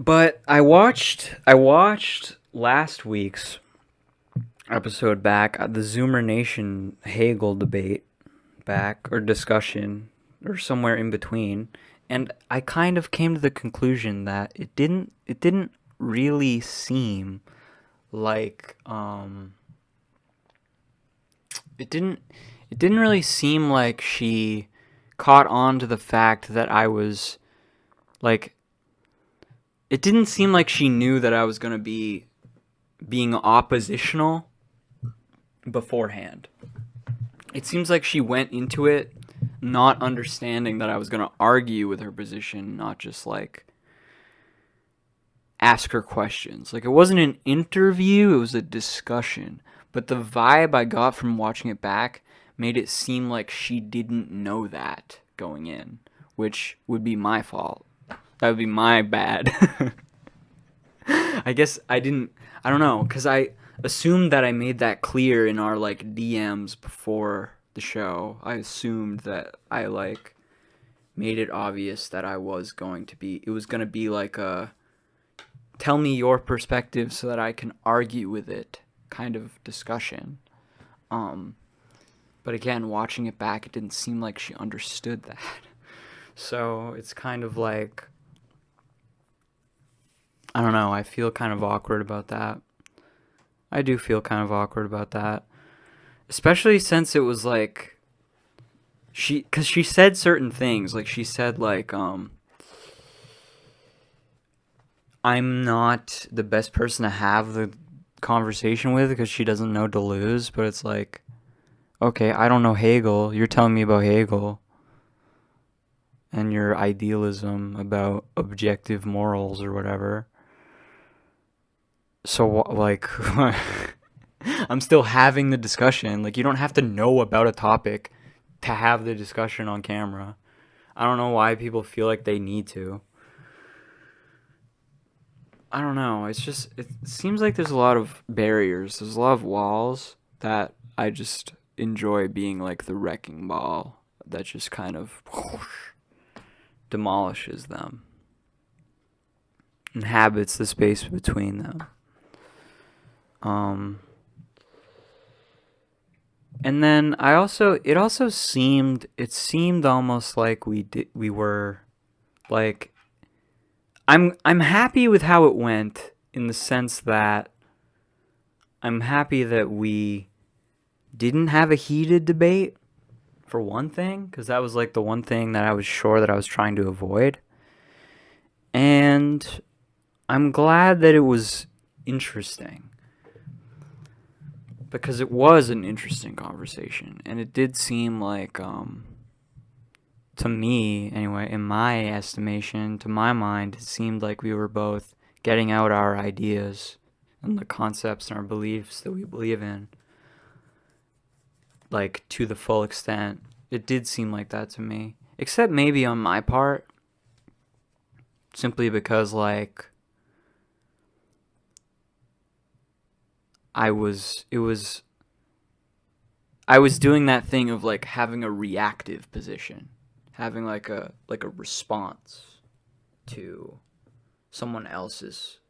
But I watched last week's episode back, the Zoomer Nation Hegel debate back, or discussion, or somewhere in between, and I kind of came to the conclusion that it didn't really seem like it didn't really seem like she caught on to the fact that I was like, it didn't seem like she knew that I was going to be being oppositional beforehand. It seems like she went into it not understanding that I was going to argue with her position, not just like ask her questions. Like, it wasn't an interview, it was a discussion. But the vibe I got from watching it back made it seem like she didn't know that going in, which would be my fault. That would be my bad. I guess I don't know, because I assumed that I made that clear in our, like, DMs before the show. I assumed that I, like, made it obvious that it was going to be like a, tell me your perspective so that I can argue with it kind of discussion. But again, watching it back, it didn't seem like she understood that. So it's kind of like, I don't know, I feel kind of awkward about that. I do feel kind of awkward about that. Especially since it was like, because she said certain things. Like, she said, like, I'm not the best person to have the conversation with because she doesn't know Deleuze, but it's like, okay, I don't know Hegel. You're telling me about Hegel and your idealism about objective morals or whatever. So, like, I'm still having the discussion. Like, you don't have to know about a topic to have the discussion on camera. I don't know why people feel like they need to. I don't know. It's just, it seems like there's a lot of barriers. There's a lot of walls that I just enjoy being like the wrecking ball that just kind of whoosh, demolishes them, inhabits the space between them. And then it seemed almost like we were like, I'm happy with how it went, in the sense that I'm happy that we didn't have a heated debate, for one thing, because that was like the one thing that I was sure that I was trying to avoid. And I'm glad that it was interesting, because it was an interesting conversation, and it did seem like, to me anyway, in my estimation, to my mind, it seemed like we were both getting out our ideas and the concepts and our beliefs that we believe in, like, to the full extent. It did seem like that to me, except maybe on my part, simply because, like, I was doing that thing of, like, having a reactive position, having like a response to someone else's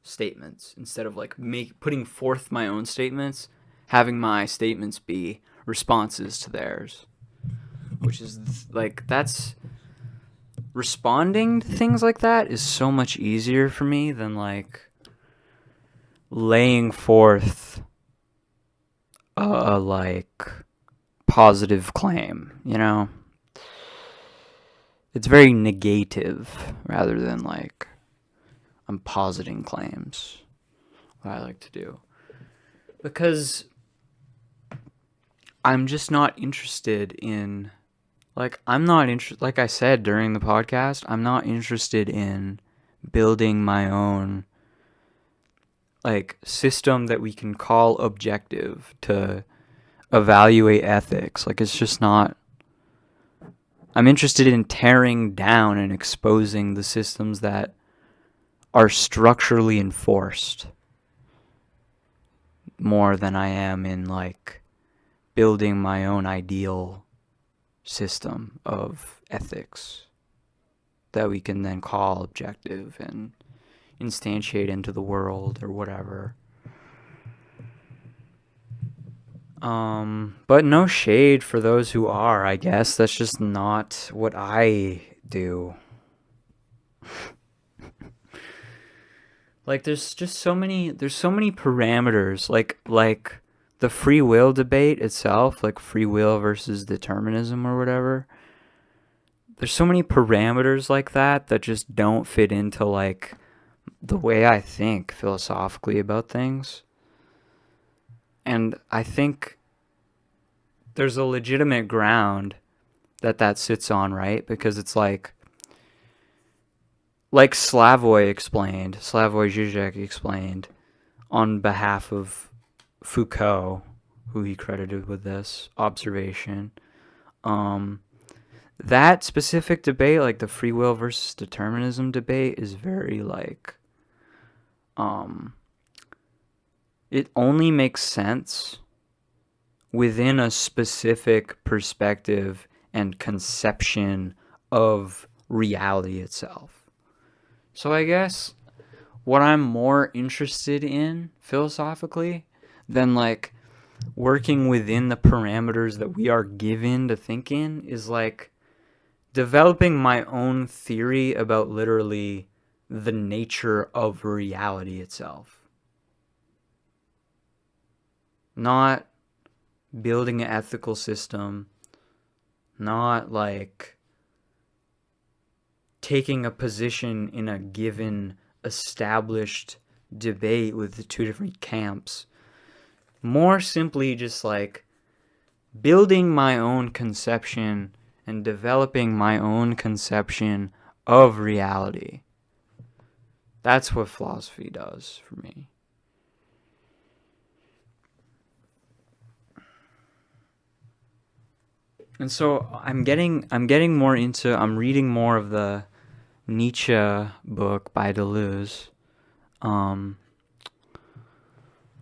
statements, instead of like putting forth my own statements, having my statements be responses to theirs, which is like, that's, responding to things like that is so much easier for me than like laying forth a like positive claim, you know? It's very negative rather than like I'm positing claims, what I like to do. Because I'm just not interested in, like, like I said during the podcast, I'm not interested in building my own, like, system that we can call objective to evaluate ethics. Like, it's just not, I'm interested in tearing down and exposing the systems that are structurally enforced more than I am in, like, building my own ideal system of ethics that we can then call objective and instantiate into the world or whatever. But no shade for those who are, I guess. That's just not what I do. Like there's so many parameters, like the free will debate itself, like free will versus determinism or whatever. There's so many parameters like that just don't fit into like the way I think philosophically about things. And I think there's a legitimate ground that sits on, right? Because it's like Slavoj Žižek explained on behalf of Foucault, who he credited with this observation. That specific debate, like the free will versus determinism debate, is very like, it only makes sense within a specific perspective and conception of reality itself. So I guess what I'm more interested in philosophically than like working within the parameters that we are given to think in is like developing my own theory about literally the nature of reality itself. Not building an ethical system, not like taking a position in a given established debate with the two different camps. More simply just like building my own conception and developing my own conception of reality. That's what philosophy does for me. And so I'm reading more of the Nietzsche book by Deleuze,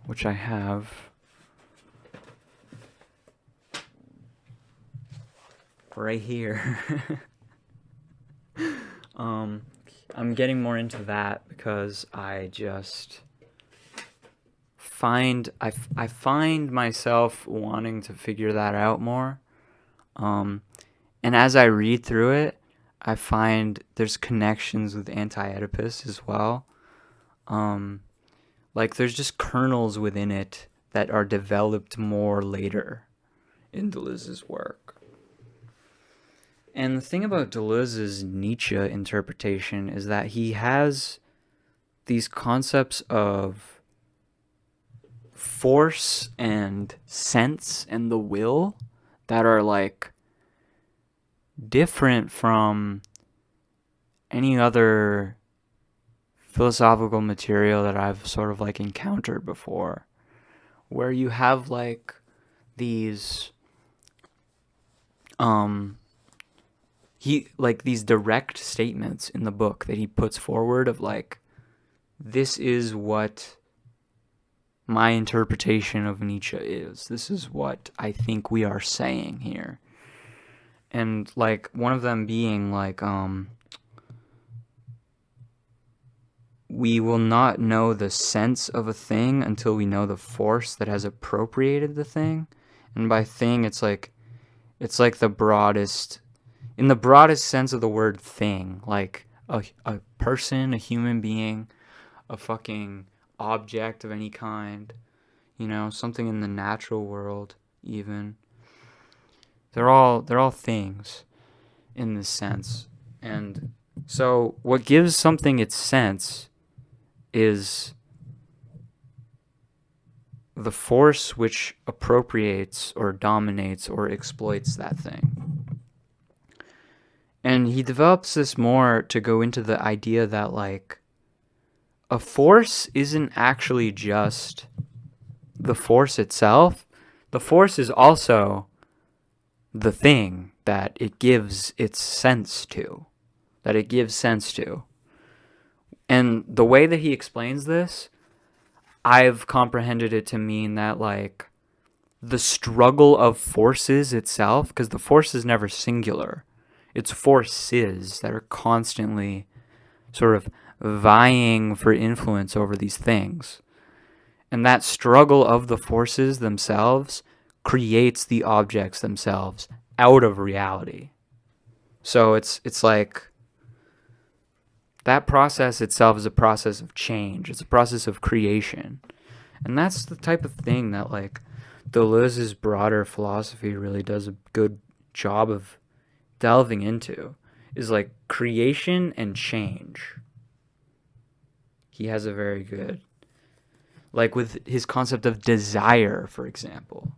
which I have right here. I'm getting more into that because I just find myself wanting to figure that out more. And as I read through it, I find there's connections with Anti-Oedipus as well. Like there's just kernels within it that are developed more later in Deleuze's work. And the thing about Deleuze's Nietzsche interpretation is that he has these concepts of force and sense and the will that are like different from any other philosophical material that I've sort of like encountered before, where you have like these these direct statements in the book that he puts forward of like, this is what my interpretation of Nietzsche is. This is what I think we are saying here. And like one of them being like, we will not know the sense of a thing until we know the force that has appropriated the thing. And by thing, it's like the broadest, in the broadest sense of the word thing, like a person, a human being, a fucking object of any kind, you know, something in the natural world even. They're all things in this sense. And so what gives something its sense is the force which appropriates or dominates or exploits that thing. And he develops this more to go into the idea that like a force isn't actually just the force itself. The force is also the thing that it gives its sense to, And the way that he explains this, I've comprehended it to mean that like the struggle of forces itself, because the force is never singular, it's forces that are constantly sort of vying for influence over these things. And that struggle of the forces themselves creates the objects themselves out of reality. So it's like that process itself is a process of change. It's a process of creation. And that's the type of thing that like Deleuze's broader philosophy really does a good job of delving into, is like creation and change. He has a very good, like with his concept of desire, for example.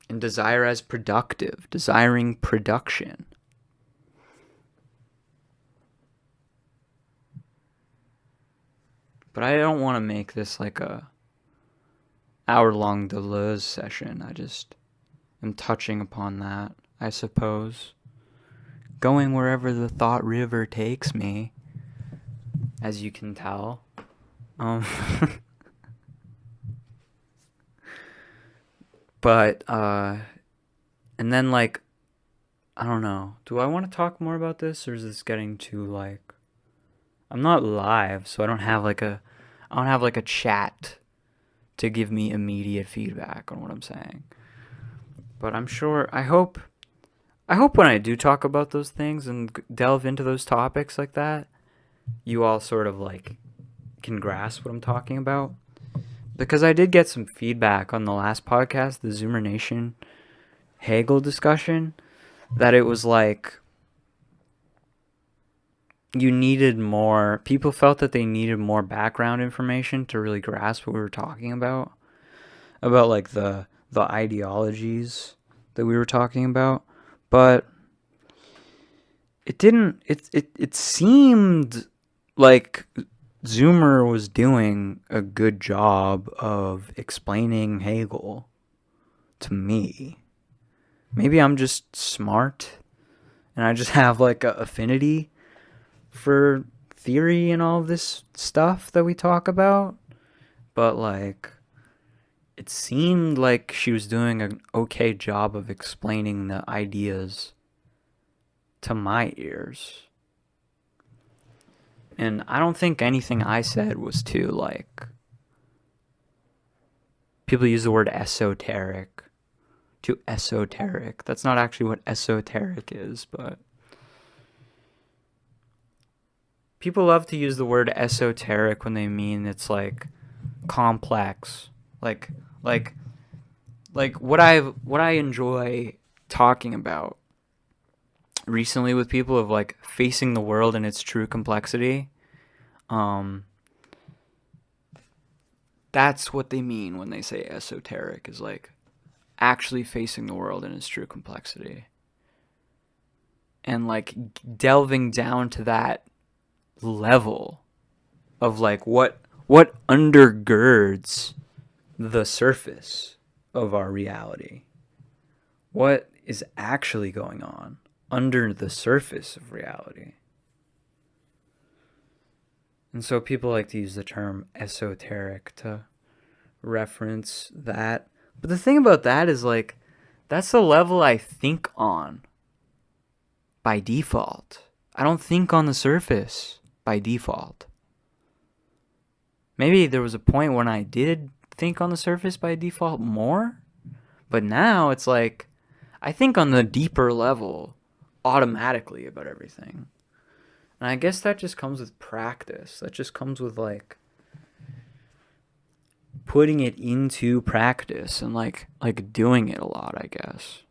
And desire as productive, desiring production. But I don't want to make this like a hour-long Deleuze session. I just am touching upon that, I suppose. Going wherever the thought river takes me, as you can tell. But, and then like, I don't know. Do I want to talk more about this, or is this getting too like, I'm not live, so I don't have like a chat to give me immediate feedback on what I'm saying. But I'm sure, I hope when I do talk about those things and delve into those topics like that, you all sort of like can grasp what I'm talking about. Because I did get some feedback on the last podcast, the Zoomer Nation Hegel discussion, that it was like you needed more, people felt that they needed more background information to really grasp what we were talking about like the ideologies that we were talking about. But it seemed like Zoomer was doing a good job of explaining Hegel to me. Maybe I'm just smart and I just have like an affinity for theory and all of this stuff that we talk about. But like, it seemed like she was doing an okay job of explaining the ideas to my ears. And I don't think anything I said was too, like, people use the word esoteric. Too esoteric. That's not actually what esoteric is, but people love to use the word esoteric when they mean it's, like, complex. Like what I enjoy talking about recently with people of like facing the world in its true complexity. That's what they mean when they say esoteric, is like actually facing the world in its true complexity. And like delving down to that level of like what undergirds the surface of our reality. What is actually going on under the surface of reality. And so people like to use the term esoteric to reference that. But the thing about that is like, that's the level I think on by default. I don't think on the surface by default. Maybe there was a point when I did think on the surface by default more, but now it's like I think on the deeper level automatically about everything. And I guess that just comes with practice. That just comes with like putting it into practice and like doing it a lot, I guess.